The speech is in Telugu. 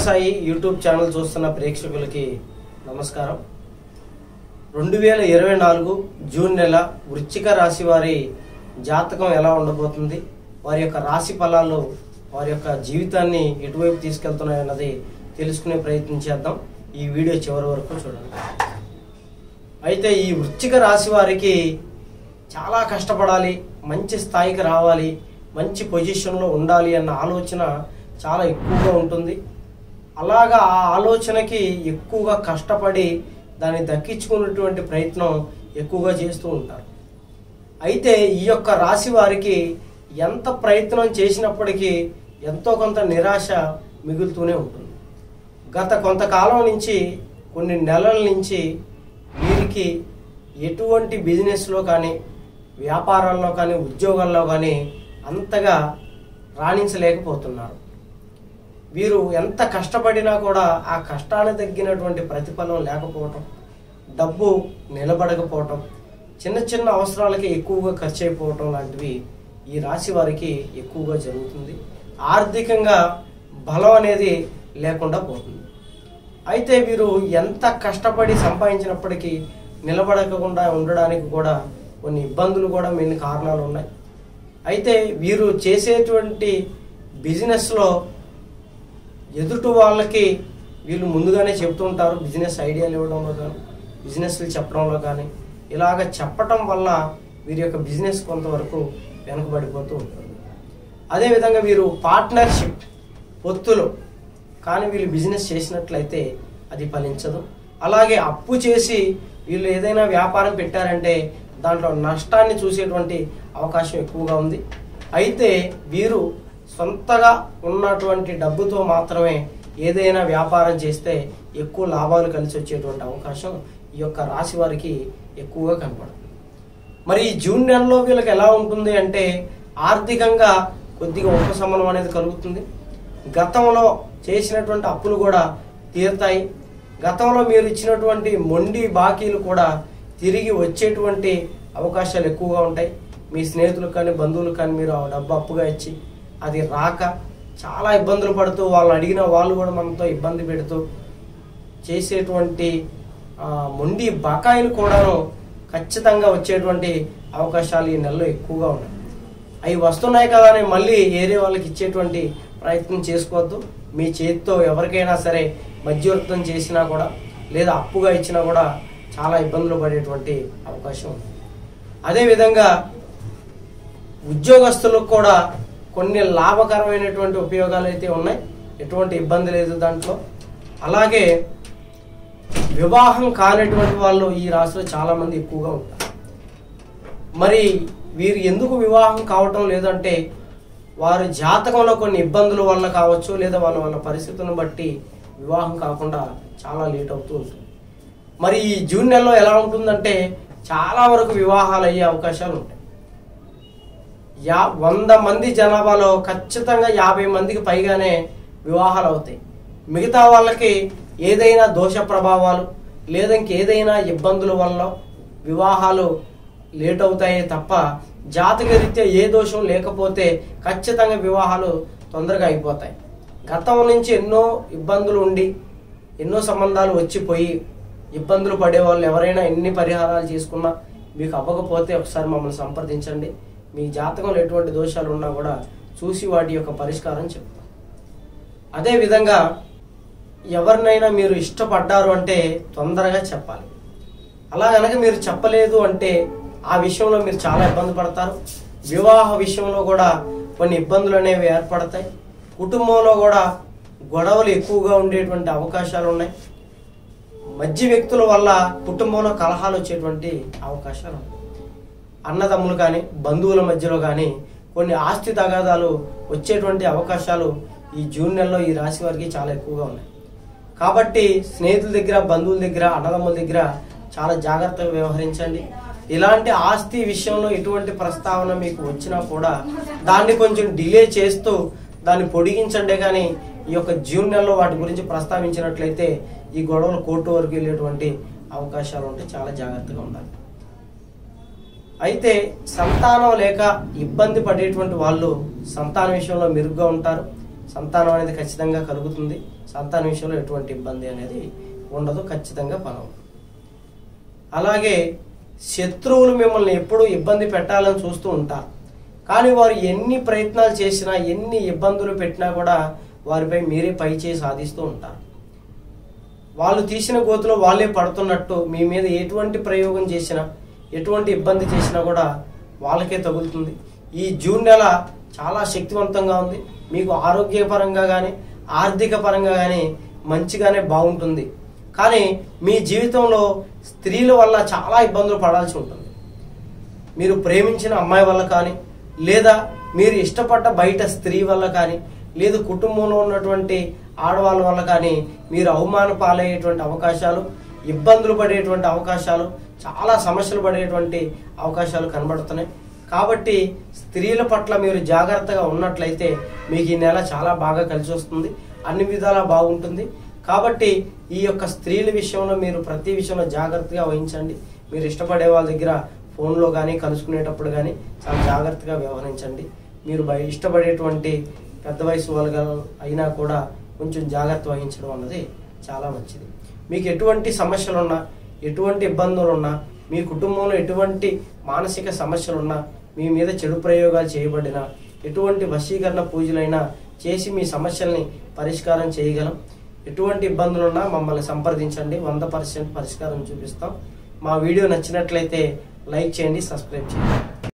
సాయి యూట్యూబ్ ఛానల్ చూస్తున్న ప్రేక్షకులకి నమస్కారం. 2024 జూన్ నెల వృశ్చిక రాశి వారి జాతకం ఎలా ఉండబోతుంది, వారి యొక్క రాశి ఫలాలు వారి యొక్క జీవితాన్ని ఎటువైపు తీసుకెళ్తున్నాయన్నది తెలుసుకునే ప్రయత్నం చేద్దాం. ఈ వీడియో చివరి వరకు చూడండి. అయితే ఈ వృశ్చిక రాశి వారికి చాలా కష్టపడాలి, మంచి స్థాయికి రావాలి, మంచి పొజిషన్లో ఉండాలి అన్న ఆలోచన చాలా ఎక్కువగా ఉంటుంది. అలాగా ఆ ఆలోచనకి ఎక్కువగా కష్టపడి దాన్ని దక్కించుకున్నటువంటి ప్రయత్నం ఎక్కువగా చేస్తూ ఉంటారు. అయితే ఈ యొక్క రాశి వారికి ఎంత ప్రయత్నం చేసినప్పటికీ ఎంతో కొంత నిరాశ మిగులుతూనే ఉంటుంది. గత కొంతకాలం నుంచి, కొన్ని నెలల నుంచి వీరికి ఎటువంటి బిజినెస్లో కానీ, వ్యాపారాల్లో కానీ, ఉద్యోగాల్లో కానీ అంతగా రాణించలేకపోతున్నారు. వీరు ఎంత కష్టపడినా కూడా ఆ కష్టానికి తగ్గినటువంటి ప్రతిఫలం లేకపోవటం, డబ్బు నిలబడకపోవటం, చిన్న చిన్న అవసరాలకి ఎక్కువగా ఖర్చు అయిపోవటం లాంటివి ఈ రాశి వారికి ఎక్కువగా జరుగుతుంది. ఆర్థికంగా బలం అనేది లేకుండా పోతుంది. అయితే వీరు ఎంత కష్టపడి సంపాదించినప్పటికీ నిలబడకుండా ఉండడానికి కూడా కొన్ని ఇబ్బందులు కూడా మెయిన్ కారణాలు ఉన్నాయి. అయితే వీరు చేసేటువంటి బిజినెస్లో ఎదుటి వాళ్ళకి వీళ్ళు ముందుగానే చెప్తూ ఉంటారు. బిజినెస్ ఐడియాలు ఇవ్వడంలో కానీ, బిజినెస్లు చెప్పడంలో కానీ, ఇలాగ చెప్పటం వల్ల వీరి యొక్క బిజినెస్ కొంతవరకు వెనుకబడిపోతూ ఉంటుంది. అదేవిధంగా వీరు పార్ట్నర్షిప్, పొత్తులు కానీ వీళ్ళు బిజినెస్ చేసినట్లయితే అది ఫలించదు. అలాగే అప్పు చేసి వీళ్ళు ఏదైనా వ్యాపారం పెట్టారంటే దాంట్లో నష్టాన్ని చూసేటువంటి అవకాశం ఎక్కువగా ఉంది. అయితే వీరు సొంతగా ఉన్నటువంటి డబ్బుతో మాత్రమే ఏదైనా వ్యాపారం చేస్తే ఎక్కువ లాభాలు కలిసి వచ్చేటువంటి అవకాశం ఈ యొక్క రాశి వారికి ఎక్కువగా కనపడుతుంది. మరి ఈ జూన్ నెలలో వీళ్ళకి ఎలా ఉంటుంది అంటే ఆర్థికంగా కొద్దిగా ఉపశమనం అనేది కలుగుతుంది. గతంలో చేసినటువంటి అప్పులు కూడా తీరుతాయి. గతంలో మీరు ఇచ్చినటువంటి మొండి బాకీలు కూడా తిరిగి వచ్చేటువంటి అవకాశాలు ఎక్కువగా ఉంటాయి. మీ స్నేహితులకు కానీ, బంధువులకు కానీ మీరు ఆ డబ్బు అప్పుగా ఇచ్చి అది రాక చాలా ఇబ్బందులు పడుతూ, వాళ్ళు అడిగిన వాళ్ళు కూడా మనతో ఇబ్బంది పెడుతూ చేసేటువంటి మొండి బకాయిలు కూడాను ఖచ్చితంగా వచ్చేటువంటి అవకాశాలు ఈ నెలలో ఎక్కువగా ఉన్నాయి. అవి వస్తున్నాయి కదా అని మళ్ళీ ఏరే వాళ్ళకి ఇచ్చేటువంటి ప్రయత్నం చేసుకోవద్దు. మీ చేతితో ఎవరికైనా సరే మధ్యవర్తం చేసినా కూడా, లేదా అప్పుగా ఇచ్చినా కూడా చాలా ఇబ్బందులు పడేటువంటి అవకాశం ఉంది. అదేవిధంగా ఉద్యోగస్తులకు కూడా కొన్ని లాభకరమైనటువంటి ఉపయోగాలు అయితే ఉన్నాయి, ఎటువంటి ఇబ్బంది లేదు దాంట్లో. అలాగే వివాహం కానటువంటి వాళ్ళు ఈ రాశిలో చాలామంది ఎక్కువగా ఉంటారు. మరి వీరు ఎందుకు వివాహం కావటం లేదంటే వారి జాతకంలో కొన్ని ఇబ్బందుల వల్ల కావచ్చు, లేదా వాళ్ళ పరిస్థితులను బట్టి వివాహం కాకుండా చాలా లేట్ అవుతూ ఉంటుంది. మరి ఈ జూన్ నెలలో ఎలా ఉంటుందంటే చాలా వరకు వివాహాలు అయ్యే అవకాశాలు ఉంటాయి. 100 మంది జనాభాలో ఖచ్చితంగా 50 మందికి పైగానే వివాహాలు అవుతాయి. మిగతా వాళ్ళకి ఏదైనా దోష ప్రభావాలు లేదా ఇంకేదైనా ఇబ్బందుల వల్ల వివాహాలు లేట్ అవుతాయే తప్ప జాతకరీత్యా ఏ దోషం లేకపోతే ఖచ్చితంగా వివాహాలు తొందరగా అయిపోతాయి. గతం నుంచి ఎన్నో ఇబ్బందులు ఉండి, ఎన్నో సంబంధాలు వచ్చిపోయి ఇబ్బందులు పడేవాళ్ళు ఎవరైనా ఎన్ని పరిహారాలు చేసుకున్నా మీకు అవ్వకపోతే ఒకసారి మమ్మల్ని సంప్రదించండి. మీ జాతకంలో ఎటువంటి దోషాలు ఉన్నా కూడా చూసి వాటి యొక్క పరిష్కారం చెప్తాం. అదేవిధంగా ఎవరినైనా మీరు ఇష్టపడ్డారు అంటే తొందరగా చెప్పాలి. అలా కనుక మీరు చెప్పలేదు అంటే ఆ విషయంలో మీరు చాలా ఇబ్బంది పడతారు. వివాహ విషయంలో కూడా కొన్ని ఇబ్బందులు అనేవి ఏర్పడతాయి. కుటుంబంలో కూడా గొడవలు ఎక్కువగా ఉండేటువంటి అవకాశాలు ఉన్నాయి. మధ్య వ్యక్తుల వల్ల కుటుంబంలో కలహాలు వచ్చేటువంటి అవకాశాలు ఉన్నాయి. అన్నదమ్ములు కానీ, బంధువుల మధ్యలో కానీ కొన్ని ఆస్తి తగాదాలు వచ్చేటువంటి అవకాశాలు ఈ జూన్ నెలలో ఈ రాశి వారికి చాలా ఎక్కువగా ఉన్నాయి. కాబట్టి స్నేహితుల దగ్గర, బంధువుల దగ్గర, అన్నదమ్ముల దగ్గర చాలా జాగ్రత్తగా వ్యవహరించండి. ఇలాంటి ఆస్తి విషయంలో ఎటువంటి ప్రస్తావన మీకు వచ్చినా కూడా దాన్ని కొంచెం డిలే చేస్తూ దాన్ని పొడిగించండి. కానీ ఈ యొక్క జూన్ నెలలో వాటి గురించి ప్రస్తావించినట్లయితే ఈ గొడవలు కోర్టు వరకు వెళ్ళేటువంటి అవకాశాలు ఉంటే చాలా జాగ్రత్తగా ఉండాలి. అయితే సంతానం లేక ఇబ్బంది పడేటువంటి వాళ్ళు సంతాన విషయంలో మెరుగ్గా ఉంటారు. సంతానం అనేది ఖచ్చితంగా కలుగుతుంది. సంతాన విషయంలో ఎటువంటి ఇబ్బంది అనేది ఉండదు, ఖచ్చితంగా పనం. అలాగే శత్రువులు మిమ్మల్ని ఎప్పుడూ ఇబ్బంది పెట్టాలని చూస్తూ ఉంటారు, కానీ వారు ఎన్ని ప్రయత్నాలు చేసినా ఎన్ని ఇబ్బందులు పెట్టినా కూడా వారిపై మీరే పై చేయి సాధిస్తూ ఉంటారు. వాళ్ళు తీసిన గోతులో వాళ్ళే పడుతున్నట్టు మీ మీద ఎటువంటి ప్రయోగం చేసినా ఎటువంటి ఇబ్బంది చేసినా కూడా వాళ్ళకే తగులుతుంది. ఈ జూన్ నెల చాలా శక్తివంతంగా ఉంది. మీకు ఆరోగ్యపరంగా కానీ ఆర్థిక పరంగా కానీ మంచిగానే బాగుంటుంది. కానీ మీ జీవితంలో స్త్రీల వల్ల చాలా ఇబ్బందులు పడాల్సి ఉంటుంది. మీరు ప్రేమించిన అమ్మాయి వల్ల కానీ, లేదా మీరు ఇష్టపడ్డ బయట స్త్రీ వల్ల కానీ, లేదు కుటుంబంలో ఉన్నటువంటి ఆడవాళ్ళ వల్ల కానీ మీరు అవమాన పాలయ్యేటువంటి అవకాశాలు, ఇబ్బందులు పడేటువంటి అవకాశాలు, చాలా సమస్యలు పడేటువంటి అవకాశాలు కనబడుతున్నాయి. కాబట్టి స్త్రీల పట్ల మీరు జాగ్రత్తగా ఉన్నట్లయితే మీకు ఈ నెల చాలా బాగా కలిసి వస్తుంది, అన్ని విధాలా బాగుంటుంది. కాబట్టి ఈ యొక్క స్త్రీల విషయంలో మీరు ప్రతి విషయంలో జాగ్రత్తగా వహించండి. మీరు ఇష్టపడే వాళ్ళ దగ్గర ఫోన్లో కానీ కలుసుకునేటప్పుడు కానీ చాలా జాగ్రత్తగా వ్యవహరించండి. మీరు ఇష్టపడేటువంటి పెద్ద వయసు వాళ్ళు అయినా కూడా కొంచెం జాగ్రత్త వహించడం అన్నది చాలా మంచిది. మీకు ఎటువంటి సమస్యలున్నా, ఎటువంటి ఇబ్బందులున్నా, మీ కుటుంబంలో ఎటువంటి మానసిక సమస్యలున్నా, మీ మీద చెడు ప్రయోగాలు చేయబడినా, ఎటువంటి వశీకరణ పూజలైనా చేసి మీ సమస్యల్ని పరిష్కారం చేయగలం. ఎటువంటి ఇబ్బందులున్నా మమ్మల్ని సంప్రదించండి, 100% పరిష్కారం చూపిస్తాం. మా వీడియో నచ్చినట్లయితే లైక్ చేయండి, సబ్స్క్రైబ్ చేయండి.